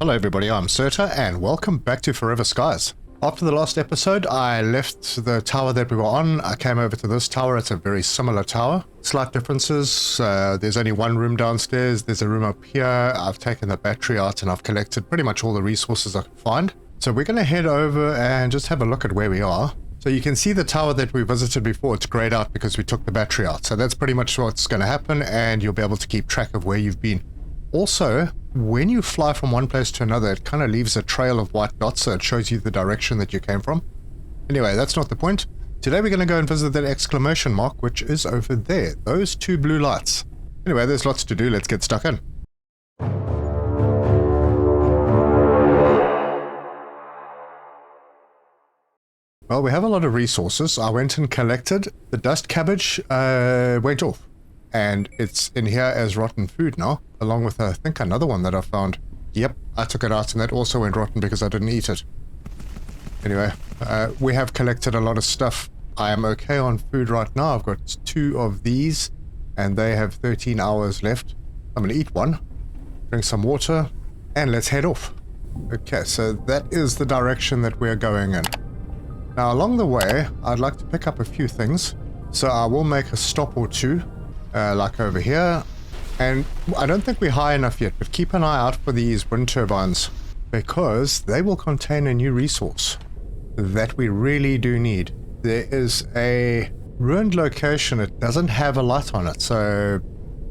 Hello everybody, I'm Serta and welcome back to Forever Skies. After the last episode, I left the tower that we were on. I came over to this tower. It's a very similar tower. Slight differences. There's only one room downstairs. There's a room up here. I've taken the battery out and I've collected pretty much all the resources I could find. So we're going to head over and just have a look at where we are. So you can see the tower that we visited before. It's grayed out because we took the battery out. So that's pretty much what's going to happen, and you'll be able to keep track of where you've been. Also, when you fly from one place to another, it kind of leaves a trail of white dots, so it shows you the direction that you came from. Anyway, that's not the point. Today we're going to go and visit that exclamation mark, which is over there. Those two blue lights. Anyway, there's lots to do. Let's get stuck in. Well, we have a lot of resources. I went and collected. The dust cabbage went off. And it's in here as rotten food now, along with, I think, another one that I found. Yep, I took it out and that also went rotten because I didn't eat it. Anyway, we have collected a lot of stuff. I am okay on food right now. I've got 2 of these, and they have 13 hours left. I'm going to eat one, drink some water, and let's head off. Okay, so that is the direction that we're going in. Now, along the way, I'd like to pick up a few things. So I will make a stop or two. Like over here, and I don't think we're high enough yet, but keep an eye out for these wind turbines because they will contain a new resource that we really do need. There is a ruined location. It doesn't have a light on it, so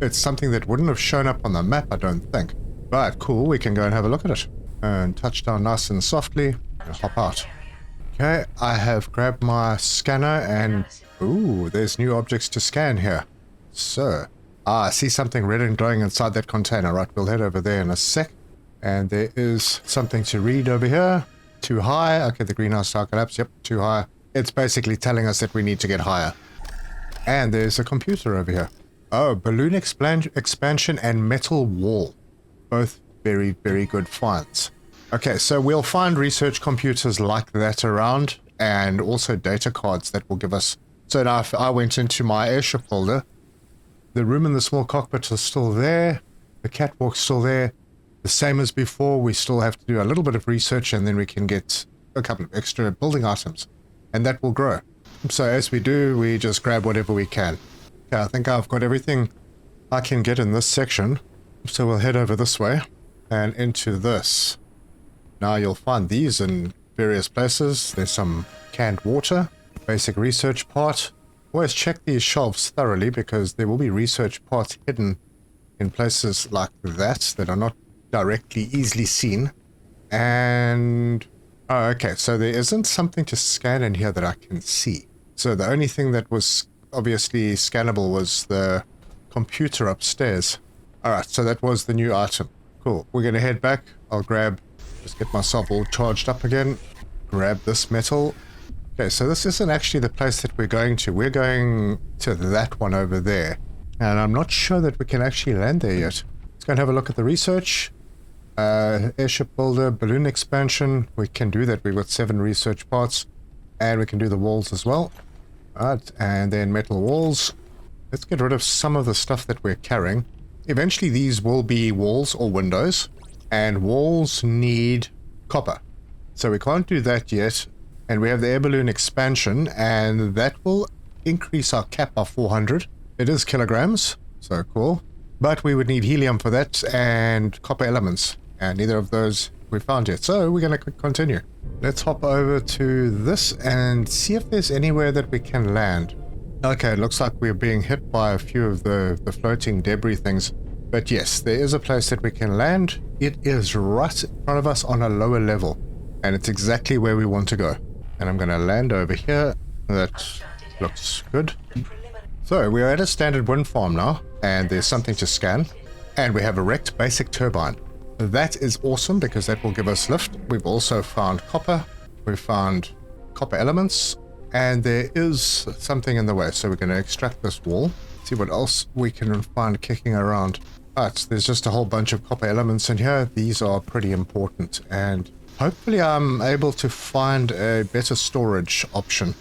it's something that wouldn't have shown up on the map, I don't think. But cool, we can go and have a look at it and touch down nice and softly and hop out. Okay, I have grabbed my scanner and ooh, there's new objects to scan here. So, I see something red and glowing inside that container. Right, we'll head over there in a sec. And there is something to read over here. Too high. Okay, the greenhouse star collapse. Yep, too high. It's basically telling us that we need to get higher. And there's a computer over here. Oh, balloon expansion and metal wall. Both very, very good finds. Okay, so we'll find research computers like that around. And also data cards that will give us... So now if I went into my airship folder... The room in the small cockpit is still there. The catwalk's still there. The same as before, we still have to do a little bit of research and then we can get a couple of extra building items. And that will grow. So as we do, we just grab whatever we can. Okay, I think I've got everything I can get in this section. So we'll head over this way and into this. Now you'll find these in various places. There's some canned water, basic research part. Always check these shelves thoroughly because there will be research parts hidden in places like that are not directly easily seen. And oh, okay, so there isn't something to scan in here that I can see. So the only thing that was obviously scannable was the computer upstairs. Alright, so that was the new item. Cool, we're gonna head back. I'll just get myself all charged up again. Grab this metal. Okay, so this isn't actually the place that we're going to. We're going to that one over there. And I'm not sure that we can actually land there yet. Let's go and have a look at the research. Airship builder, balloon expansion. We can do that. We've got 7 research parts. And we can do the walls as well. Alright, and then metal walls. Let's get rid of some of the stuff that we're carrying. Eventually these will be walls or windows. And walls need copper. So we can't do that yet. And we have the air balloon expansion, and that will increase our cap by 400. It is kilograms, so cool. But we would need helium for that, and copper elements. And neither of those we found yet, so we're going to continue. Let's hop over to this and see if there's anywhere that we can land. Okay, it looks like we're being hit by a few of the floating debris things. But yes, there is a place that we can land. It is right in front of us on a lower level. And it's exactly where we want to go. And I'm going to land over here. That looks good. So we are at a standard wind farm now, and there's something to scan. And we have a wrecked basic turbine. That is awesome because that will give us lift. We've also found copper. We've found copper elements. And there is something in the way. So we're going to extract this wall. See what else we can find kicking around. Alright, so there's just a whole bunch of copper elements in here. These are pretty important. And hopefully I'm able to find a better storage option.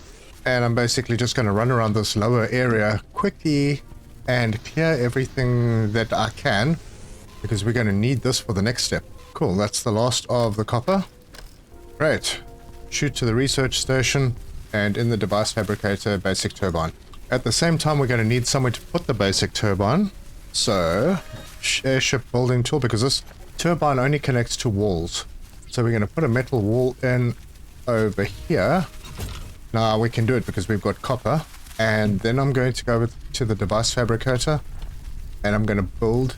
And I'm basically just going to run around this lower area quickly and clear everything that I can, because we're going to need this for the next step. Cool, that's the last of the copper. Great. Shoot to the research station and in the device fabricator, basic turbine. At the same time, we're going to need somewhere to put the basic turbine. So, airship building tool, because this turbine only connects to walls. So we're going to put a metal wall in over here. Now we can do it because we've got copper. And then I'm going to go over to the device fabricator and I'm going to build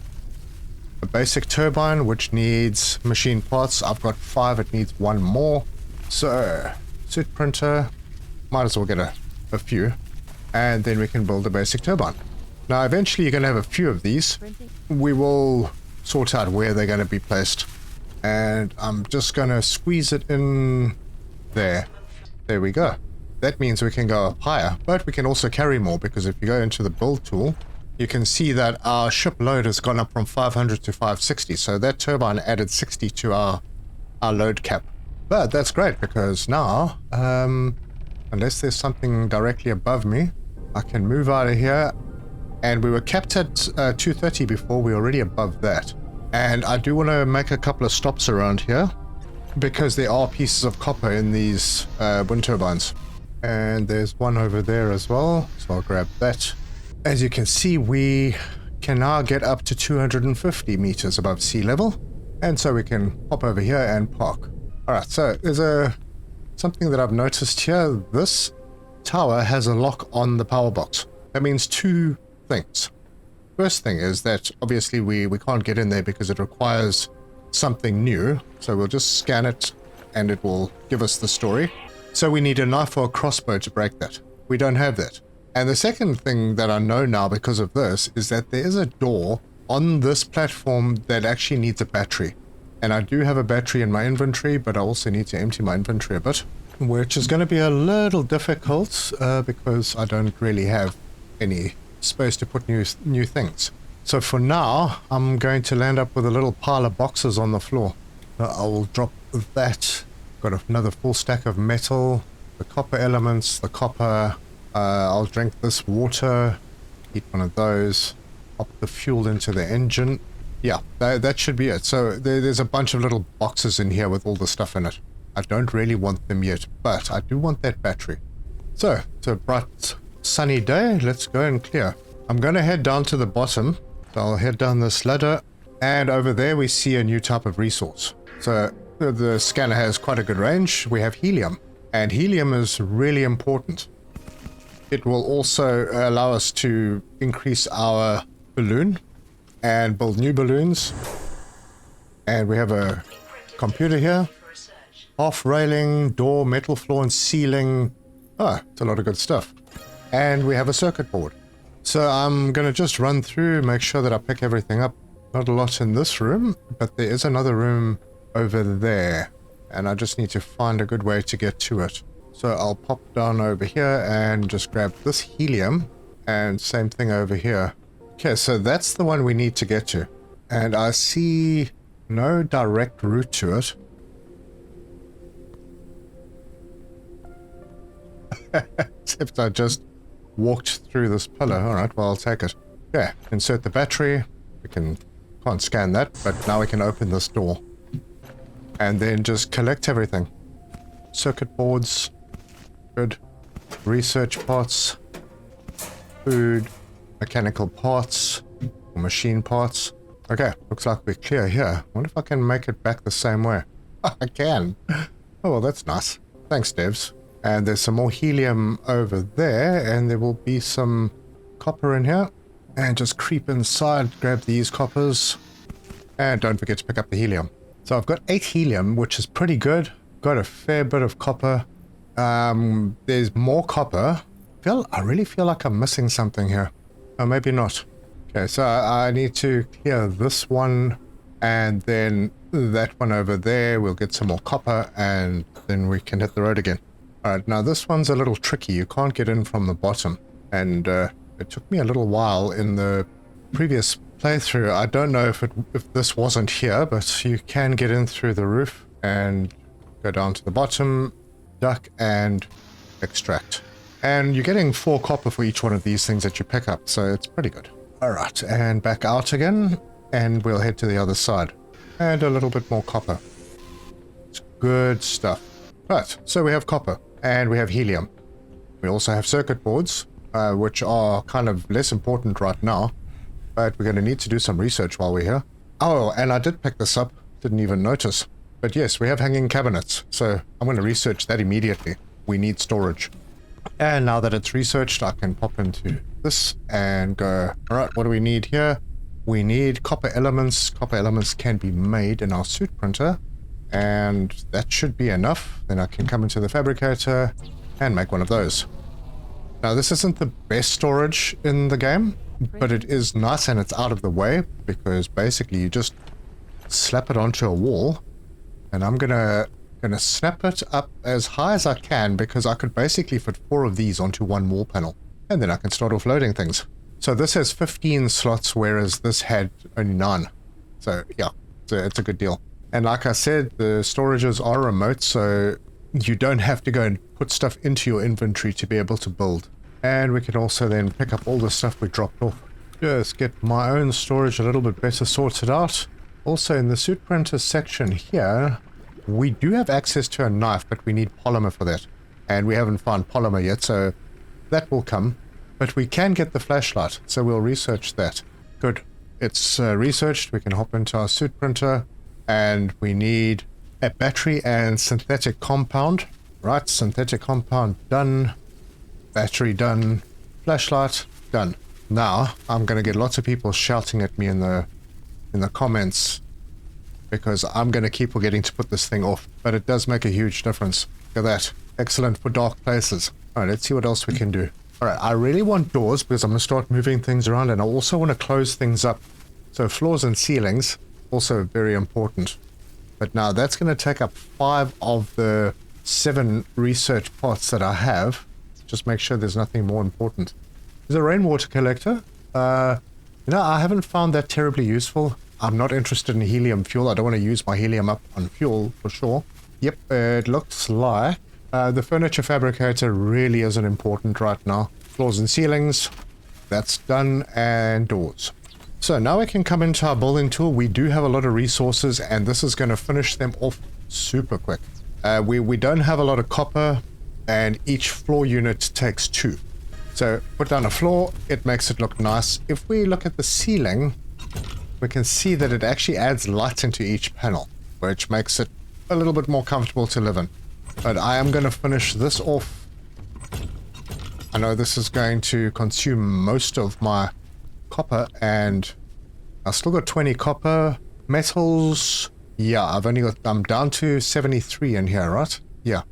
a basic turbine which needs machine parts. I've got 5, it needs 1 more. So, suit printer, might as well get a few. And then we can build a basic turbine. Now eventually you're going to have a few of these. We will sort out where they're going to be placed. And I'm just going to squeeze it in there. There we go. That means we can go up higher, but we can also carry more, because if you go into the build tool, you can see that our ship load has gone up from 500 to 560. So that turbine added 60 to our load cap. But that's great, because now, unless there's something directly above me, I can move out of here. And we were capped at 230 before, we're already above that. And I do want to make a couple of stops around here, because there are pieces of copper in these wind turbines. And there's one over there as well, so I'll grab that. As you can see, we can now get up to 250 meters above sea level, and so we can hop over here and park. Alright, so there's something that I've noticed here. This tower has a lock on the power box. That means 2 things. First thing is that obviously we can't get in there because it requires something new, so we'll just scan it and it will give us the story. So we need a knife or a crossbow to break that. We don't have that. And the second thing that I know now because of this is that there is a door on this platform that actually needs a battery. And I do have a battery in my inventory, but I also need to empty my inventory a bit, which is going to be a little difficult because I don't really have any space to put new things. So for now, I'm going to land up with a little pile of boxes on the floor. I will drop that. Got another full stack of metal, the copper elements, the copper. I'll drink this water, eat one of those, pop the fuel into the engine. Yeah, that should be it. So there's a bunch of little boxes in here with all the stuff in it. I don't really want them yet, but I do want that battery. So, it's a bright sunny day. Let's go and clear. I'm going to head down to the bottom. So I'll head down this ladder, and over there we see a new type of resource. So the scanner has quite a good range. We have helium, and helium is really important. It will also allow us to increase our balloon and build new balloons. And we have a computer here. Half railing, door, metal floor and ceiling. Oh, it's a lot of good stuff. And we have a circuit board. So I'm going to just run through, make sure that I pick everything up. Not a lot in this room, but there is another room over there. And I just need to find a good way to get to it. So I'll pop down over here and just grab this helium. And same thing over here. Okay, so that's the one we need to get to. And I see no direct route to it. Except I just walked through this pillar. Alright, well, I'll take it. Okay, insert the battery. We can't scan that, but now we can open this door. And then just collect everything. Circuit boards. Good. Research parts. Food. Mechanical parts. Or machine parts. Okay, looks like we're clear here. I wonder if I can make it back the same way. I can. Oh, well, that's nice. Thanks, devs. And there's some more helium over there, and there will be some copper in here. And just creep inside, grab these coppers. And don't forget to pick up the helium. So I've got 8 helium, which is pretty good. Got a fair bit of copper. There's more copper. I really feel like I'm missing something here. Or maybe not. Okay, so I need to clear this one, and then that one over there. We'll get some more copper, and then we can hit the road again. Alright, now this one's a little tricky. You can't get in from the bottom. And it took me a little while in the previous playthrough. I don't know if this wasn't here, but you can get in through the roof and go down to the bottom, duck, and extract. And you're getting 4 copper for each one of these things that you pick up, so it's pretty good. Alright, and back out again, and we'll head to the other side. And a little bit more copper. It's good stuff. Right, so we have copper and we have helium. We also have circuit boards, which are kind of less important right now, but we're going to need to do some research while we're here. Oh, and I did pick this up, didn't even notice. But yes, we have hanging cabinets, so I'm going to research that immediately. We need storage. And now that it's researched, I can pop into this and go, all right, what do we need here? We need copper elements. Copper elements can be made in our suit printer, and that should be enough. Then I can come into the fabricator and make one of those. Now, this isn't the best storage in the game, but it is nice and it's out of the way, because basically you just slap it onto a wall, and I'm gonna snap it up as high as I can, because I could basically fit 4 of these onto one wall panel, and then I can start offloading things. So this has 15 slots, whereas this had only 9. So yeah, it's a good deal. And like I said, the storages are remote, so you don't have to go and put stuff into your inventory to be able to build. And we can also then pick up all the stuff we dropped off. Just get my own storage a little bit better sorted out. Also in the suit printer section here, we do have access to a knife, but we need polymer for that. And we haven't found polymer yet, so that will come. But we can get the flashlight, so we'll research that. Good. It's researched. We can hop into our suit printer, and we need a battery and synthetic compound. Right, synthetic compound done. Battery done. Flashlight done. Now, I'm going to get lots of people shouting at me in the comments, because I'm going to keep forgetting to put this thing off. But it does make a huge difference. Look at that. Excellent for dark places. Alright, let's see what else we can do. Alright, I really want doors, because I'm going to start moving things around, and I also want to close things up. So floors and ceilings, also very important. But now that's going to take up 5 of the 7 research pots that I have. Just make sure there's nothing more important. There's a rainwater collector. I haven't found that terribly useful. I'm not interested in helium fuel. I don't want to use my helium up on fuel for sure. Yep, it looks like the furniture fabricator really isn't important right now. Floors and ceilings, that's done, and doors. So now we can come into our building tool. We do have a lot of resources, and this is going to finish them off super quick. We don't have a lot of copper, and each floor unit takes 2. So put down a floor, it makes it look nice. If we look at the ceiling, we can see that it actually adds light into each panel, which makes it a little bit more comfortable to live in. But I am going to finish this off. I know this is going to consume most of my copper, and I've still got 20 copper. Metals, yeah, I'm down to 73 in here, right? Yeah.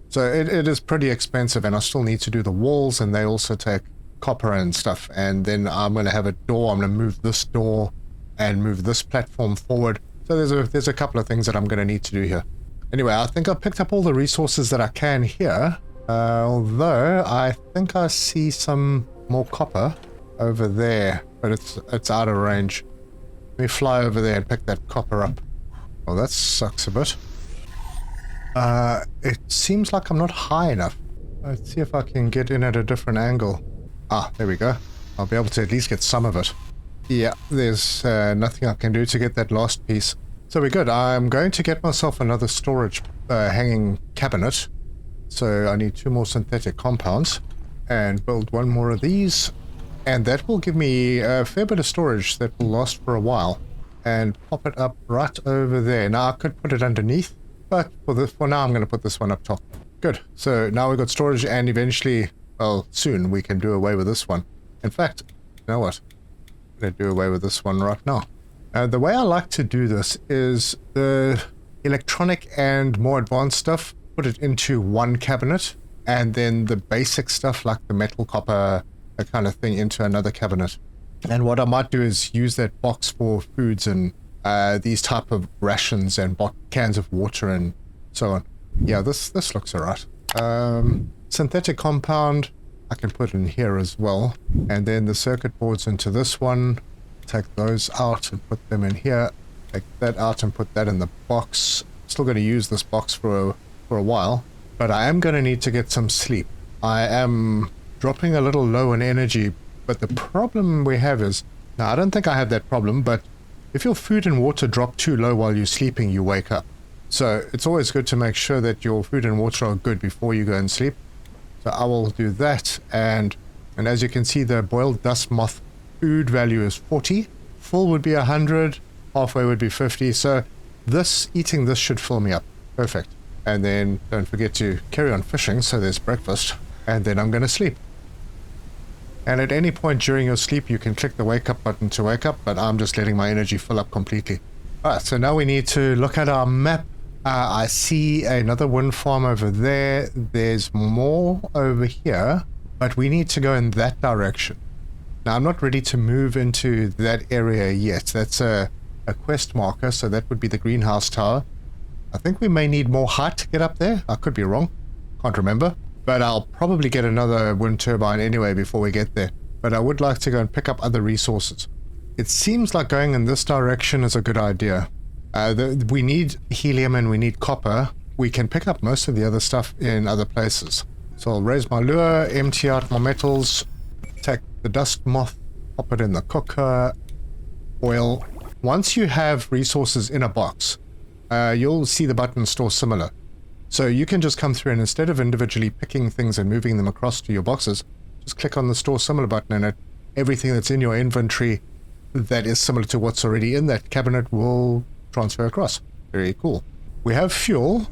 So it is pretty expensive, and I still need to do the walls, and they also take copper and stuff. And then I'm going to have a door. I'm going to move this door and move this platform forward. So there's a couple of things that I'm going to need to do here. Anyway, I think I've picked up all the resources that I can here. Although I think I see some more copper over there, but it's out of range. Let me fly over there and pick that copper up. Well, that sucks a bit. It seems like I'm not high enough. Let's see if I can get in at a different angle. Ah, there we go. I'll be able to at least get some of it. Yeah, there's nothing I can do to get that last piece. So we're good. I'm going to get myself another storage hanging cabinet. So I need 2 more synthetic compounds and build 1 more of these. And that will give me a fair bit of storage that will last for a while. And pop it up right over there. Now I could put it underneath, but for now I'm going to put this one up top. Good. So now we've got storage, and eventually, well, soon we can do away with this one. In fact, you know what? I'm going to do away with this one right now. The way I like to do this is the electronic and more advanced stuff, put it into one cabinet, and then the basic stuff like the metal, copper, that kind of thing into another cabinet. And what I might do is use that box for foods and these type of rations and cans of water and so on. Yeah, this looks alright. Synthetic compound, I can put in here as well. And then the circuit boards into this one. Take those out and put them in here. Take that out and put that in the box. Still going to use this box for a while, but I am going to need to get some sleep. I am dropping a little low in energy, but the problem we have is, now I don't think I have that problem, but if your food and water drop too low while you're sleeping, you wake up. So it's always good to make sure that your food and water are good before you go and sleep. So I will do that, and as you can see, the boiled dust moth food value is 40. Full would be 100, halfway would be 50. So eating this should fill me up. Perfect. And then don't forget to carry on fishing, so there's breakfast, and then I'm going to sleep. And at any point during your sleep, you can click the wake up button to wake up, but I'm just letting my energy fill up completely. Alright, so now we need to look at our map. I see another wind farm over there. There's more over here, but we need to go in that direction. Now, I'm not ready to move into that area yet. That's a quest marker, so that would be the greenhouse tower. I think we may need more height to get up there. I could be wrong. Can't remember. But I'll probably get another wind turbine anyway before we get there. But I would like to go and pick up other resources. It seems like going in this direction is a good idea. We need helium and we need copper. We can pick up most of the other stuff in other places. So I'll raise my lure, empty out my metals, take the dust moth, pop it in the cooker, oil. Once you have resources in a box, you'll see the button store similar. So you can just come through and instead of individually picking things and moving them across to your boxes, just click on the store similar button and everything that's in your inventory that is similar to what's already in that cabinet will transfer across. Very cool. We have fuel.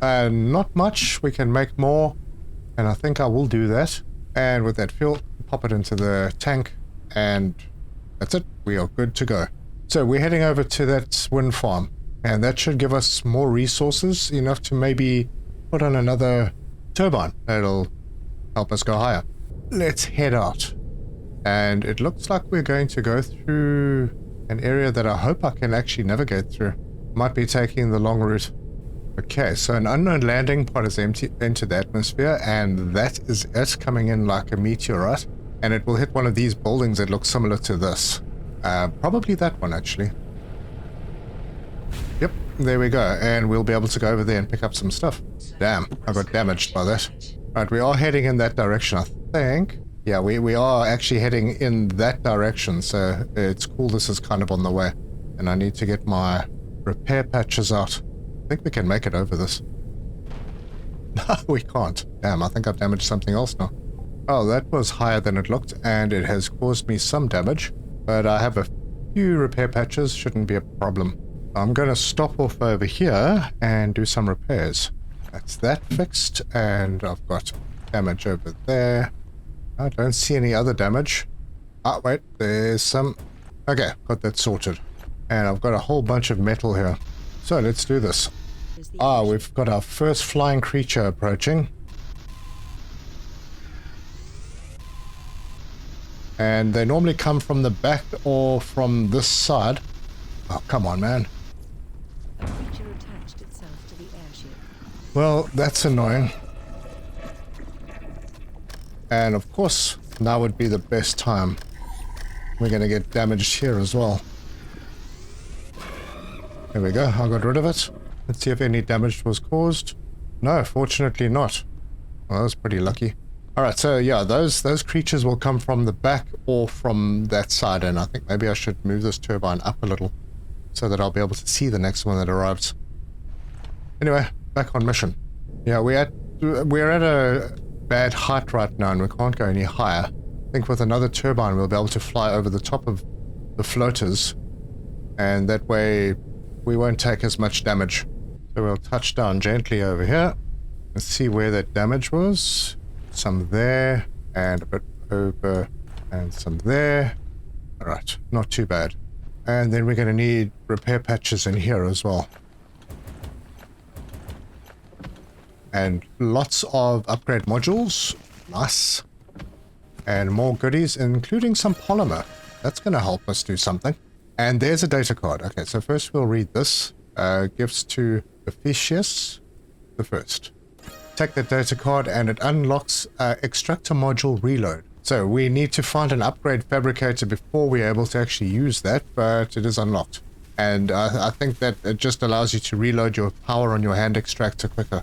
Not much. We can make more. And I think I will do that. And with that fuel, pop it into the tank. And that's it. We are good to go. So we're heading over to that wind farm. And that should give us more resources, enough to maybe put on another turbine. That'll help us go higher. Let's head out. And it looks like we're going to go through an area that I hope I can actually navigate through. Might be taking the long route. Okay, so an unknown landing pod has entered the atmosphere, and that is it coming in like a meteorite. And it will hit one of these buildings that looks similar to this. Probably that one, actually. Yep, there we go. And we'll be able to go over there and pick up some stuff. Damn, I got damaged by that. Right, we are heading in that direction, I think. Yeah, we are actually heading in that direction, so it's cool this is kind of on the way. And I need to get my repair patches out. I think we can make it over this. No, we can't. Damn, I think I've damaged something else now. Oh, that was higher than it looked, and it has caused me some damage. But I have a few repair patches, shouldn't be a problem. I'm going to stop off over here and do some repairs. That's that fixed, and I've got damage over there. I don't see any other damage. Ah, wait, there's some. Okay, got that sorted. And I've got a whole bunch of metal here. So let's do this. Ah, we've got our first flying creature approaching. And they normally come from the back or from this side. Oh, come on, man. A creature attached itself to the airship. Well, that's annoying. And of course, now would be the best time. We're going to get damaged here as well. There we go, I got rid of it. Let's see if any damage was caused. No, fortunately not. Well, that was pretty lucky. Alright, so yeah, those creatures will come from the back or from that side, and I think maybe I should move this turbine up a little so that I'll be able to see the next one that arrives. Anyway, back on mission. Yeah, we're at a bad height right now and we can't go any higher. I think with another turbine we'll be able to fly over the top of the floaters, and that way we won't take as much damage. So we'll touch down gently over here. Let's see where that damage was. Some there, and a bit over, and some there. Alright, not too bad. And then we're going to need repair patches in here as well. And lots of upgrade modules. Nice. And more goodies, including some polymer. That's going to help us do something. And there's a data card. Okay, so first we'll read this. Gifts to Officius the first. Take that data card and it unlocks extractor module reload. So we need to find an upgrade fabricator before we're able to actually use that, but it is unlocked. And I think that it just allows you to reload your power on your hand extractor quicker.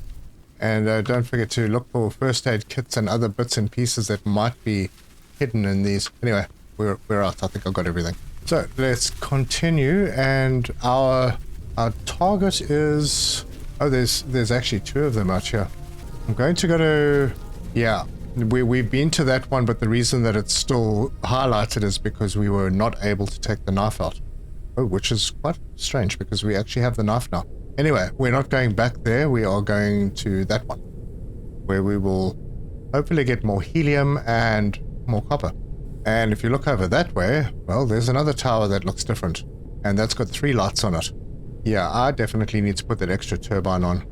And don't forget to look for first aid kits and other bits and pieces that might be hidden in these. Anyway, we're out. I think I've got everything. So let's continue, and our target is... Oh, there's actually 2 of them out here. I'm going to go to... Yeah, we've been to that one, but the reason that it's still highlighted is because we were not able to take the knife out. Oh, which is quite strange because we actually have the knife now. Anyway, we're not going back there. We are going to that one, where we will hopefully get more helium and more copper. And if you look over that way, well, there's another tower that looks different, and that's got 3 lights on it. Yeah, I definitely need to put that extra turbine on.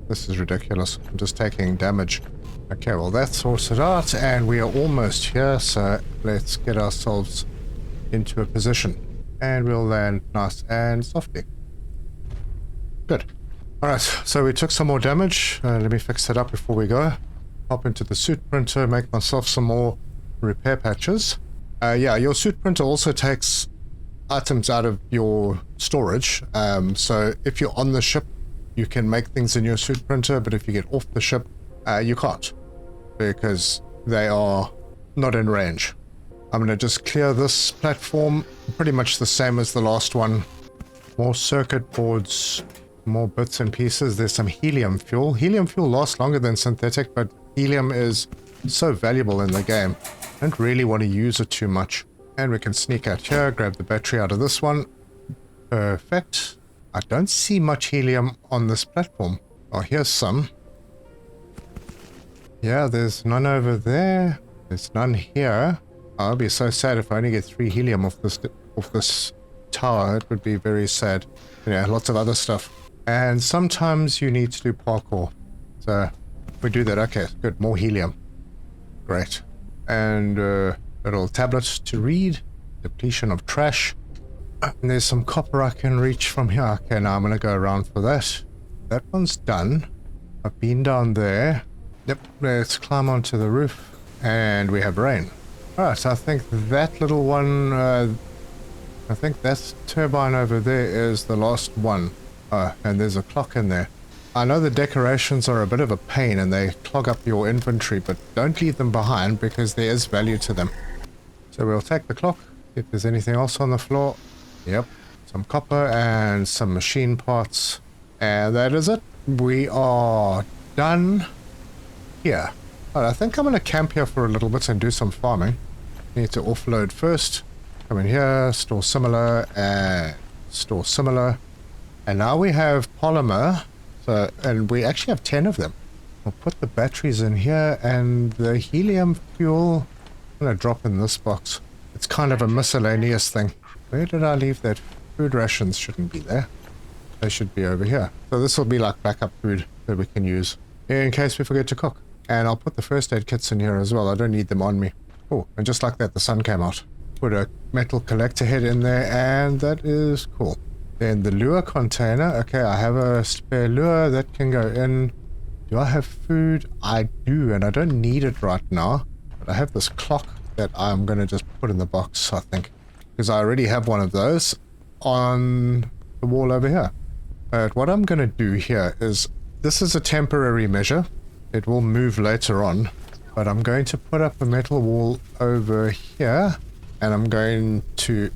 This is ridiculous. I'm just taking damage. Okay, well, that's sorted out, and we are almost here, so let's get ourselves into a position. And we'll land nice and softly. Good. Alright, so we took some more damage. Let me fix that up before we go. Hop into the suit printer, make myself some more repair patches. Yeah, your suit printer also takes items out of your storage. So if you're on the ship, you can make things in your suit printer, but if you get off the ship, you can't, because they are not in range. I'm going to just clear this platform, pretty much the same as the last one. More circuit boards, more bits and pieces. There's some helium fuel. Helium fuel lasts longer than synthetic, but helium is so valuable in the game. I don't really want to use it too much. And we can sneak out here, grab the battery out of this one. Perfect. I don't see much helium on this platform. Oh, here's some. Yeah, there's none over there. There's none here. I'll be so sad if I only get 3 helium off this tower. It would be very sad. Yeah, lots of other stuff. And sometimes you need to do parkour. So we do that. Okay, good. More helium. Great. And little tablet to read. Depletion of trash. And there's some copper I can reach from here. Okay, now I'm going to go around for that. That one's done. I've been down there. Yep, let's climb onto the roof. And we have rain. Alright, I think that little one, I think that turbine over there is the last one. Oh, and there's a clock in there. I know the decorations are a bit of a pain and they clog up your inventory, but don't leave them behind because there is value to them. So we'll take the clock, if there's anything else on the floor. Yep, some copper and some machine parts. And that is it. We are done here. Right, I think I'm going to camp here for a little bit and do some farming. Need to offload first. Come in here, store similar, and store similar. And now we have polymer. So, and we actually have 10 of them. We'll put the batteries in here, and the helium fuel I'm going to drop in this box. It's kind of a miscellaneous thing. Where did I leave that? Food rations shouldn't be there. They should be over here. So this will be like backup food that we can use in case we forget to cook. And I'll put the first aid kits in here as well. I don't need them on me. Oh, and just like that, the sun came out. Put a metal collector head in there, and that is cool. Then the lure container. Okay, I have a spare lure that can go in. Do I have food? I do, and I don't need it right now. But I have this clock that I'm going to just put in the box, I think. Because I already have one of those on the wall over here. But what I'm going to do here is, this is a temporary measure. It will move later on. But I'm going to put up a metal wall over here. And I'm going to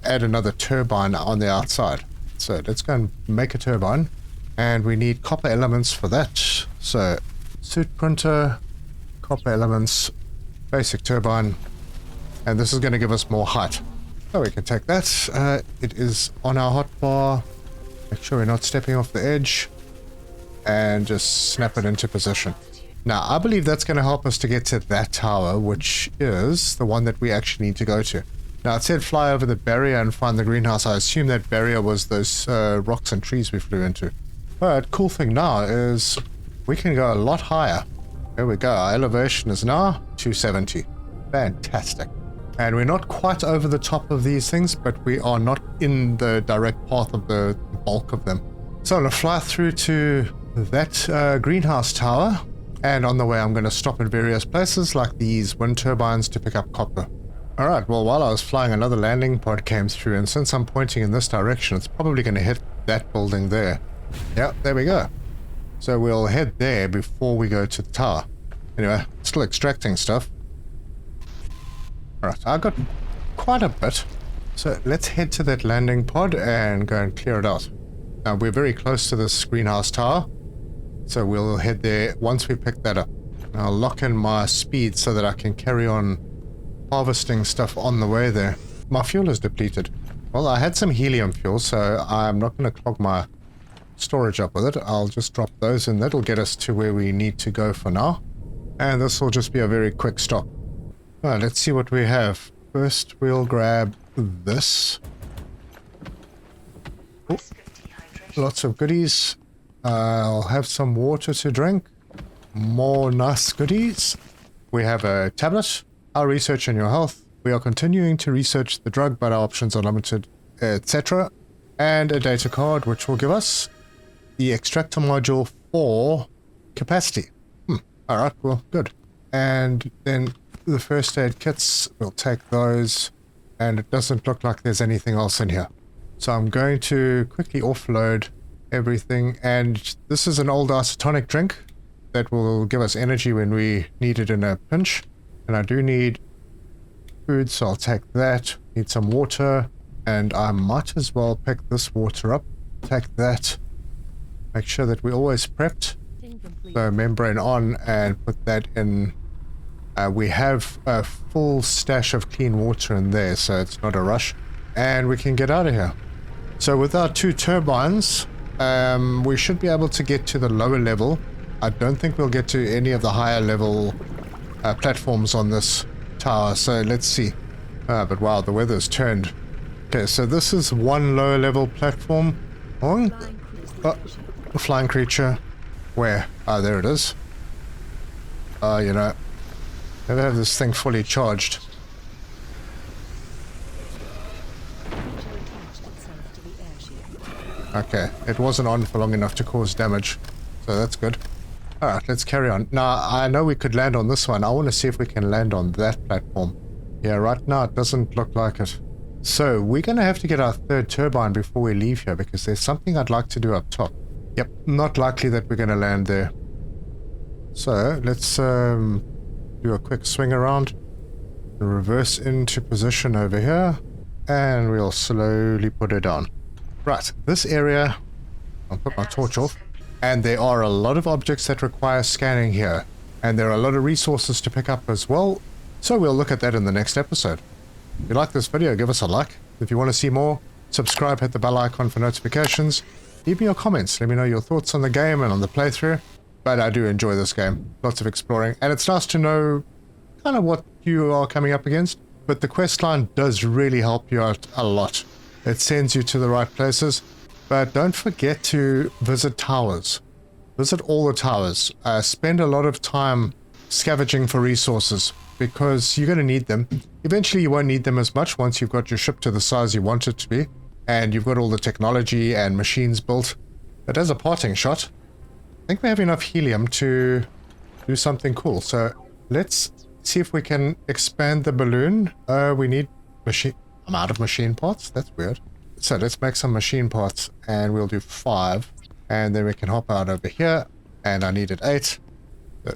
add another turbine on the outside. So let's go and make a turbine. And we need copper elements for that. So suit printer, copper elements, basic turbine. And this is going to give us more height. So we can take that. It is on our hotbar. Make sure we're not stepping off the edge. And just snap it into position. Now, I believe that's going to help us to get to that tower, which is the one that we actually need to go to. Now, it said fly over the barrier and find the greenhouse. I assume that barrier was those rocks and trees we flew into. But cool thing now is we can go a lot higher. There we go. Our elevation is now 270. Fantastic. And we're not quite over the top of these things, but we are not in the direct path of the bulk of them. So I'm going to fly through to that greenhouse tower. And on the way, I'm going to stop at various places like these wind turbines to pick up copper. Alright, well, while I was flying, another landing pod came through, and since I'm pointing in this direction, it's probably going to hit that building there. Yeah, there we go. So we'll head there before we go to the tower. Anyway, still extracting stuff. Alright, I got quite a bit. So let's head to that landing pod and go and clear it out. Now we're very close to this greenhouse tower, so we'll head there once we pick that up. I'll lock in my speed so that I can carry on harvesting stuff on the way there. My fuel is depleted. Well, I had some helium fuel, so I'm not going to clog my storage up with it. I'll just drop those in. That'll get us to where we need to go for now. And this will just be a very quick stop. Alright, let's see what we have. First, we'll grab this. Oh, lots of goodies. I'll have some water to drink. More nice goodies. We have a tablet. Our research on your health. We are continuing to research the drug, but our options are limited, etc. And a data card, which will give us the extractor module for capacity. Alright, well, good. And then the first aid kits, we'll take those. And it doesn't look like there's anything else in here. So I'm going to quickly offload everything. And this is an old isotonic drink that will give us energy when we need it in a pinch. And I do need food, so I'll take that. Need some water. And I might as well pick this water up. Take that. Make sure that we're always prepped. So membrane on and put that in. We have a full stash of clean water in there, so it's not a rush. And we can get out of here. So with our 2 turbines, we should be able to get to the lower level. I don't think we'll get to any of the higher level platforms on this tower, so let's see. But wow, the weather's turned. Okay, so this is one lower level platform. Oh, a flying creature. Where? Ah, there it is. You know, never have this thing fully charged. Okay, it wasn't on for long enough to cause damage, so that's good. Alright, let's carry on. Now, I know we could land on this one. I want to see if we can land on that platform. Yeah, right now it doesn't look like it. So, we're going to have to get our 3rd turbine before we leave here, because there's something I'd like to do up top. Yep, not likely that we're going to land there. So, let's do a quick swing around. Reverse into position over here. And we'll slowly put it down. Right, this area, I'll put my torch off, and there are a lot of objects that require scanning here, and there are a lot of resources to pick up as well, so we'll look at that in the next episode. If you like this video, give us a like. If you want to see more, subscribe, hit the bell icon for notifications. Leave me your comments, let me know your thoughts on the game and on the playthrough, but I do enjoy this game, lots of exploring, and it's nice to know kind of what you are coming up against, but the quest line does really help you out a lot. It sends you to the right places, but don't forget to visit towers. Visit all the towers. Spend a lot of time scavenging for resources, because you're going to need them. Eventually you won't need them as much once you've got your ship to the size you want it to be, and you've got all the technology and machines built. But as a parting shot, I think we have enough helium to do something cool. So let's see if we can expand the balloon. We need machine... I'm out of machine parts? That's weird. So let's make some machine parts, and we'll do 5. And then we can hop out over here. And I needed 8.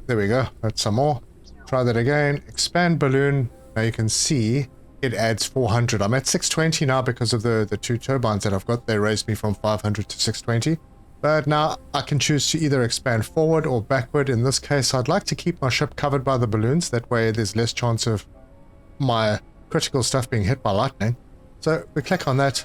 There we go. That's some more. Try that again. Expand balloon. Now you can see it adds 400. I'm at 620 now because of the 2 turbines that I've got. They raised me from 500 to 620. But now I can choose to either expand forward or backward. In this case, I'd like to keep my ship covered by the balloons. That way there's less chance of my critical stuff being hit by lightning. So we click on that,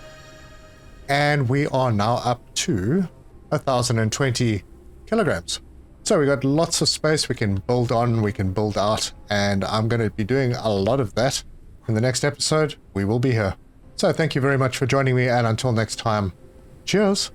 and we are now up to 1,020 kilograms. So we got lots of space. We can build on, we can build out, and I'm going to be doing a lot of that in the next episode. We will be here. So thank you very much for joining me, and until next time, cheers.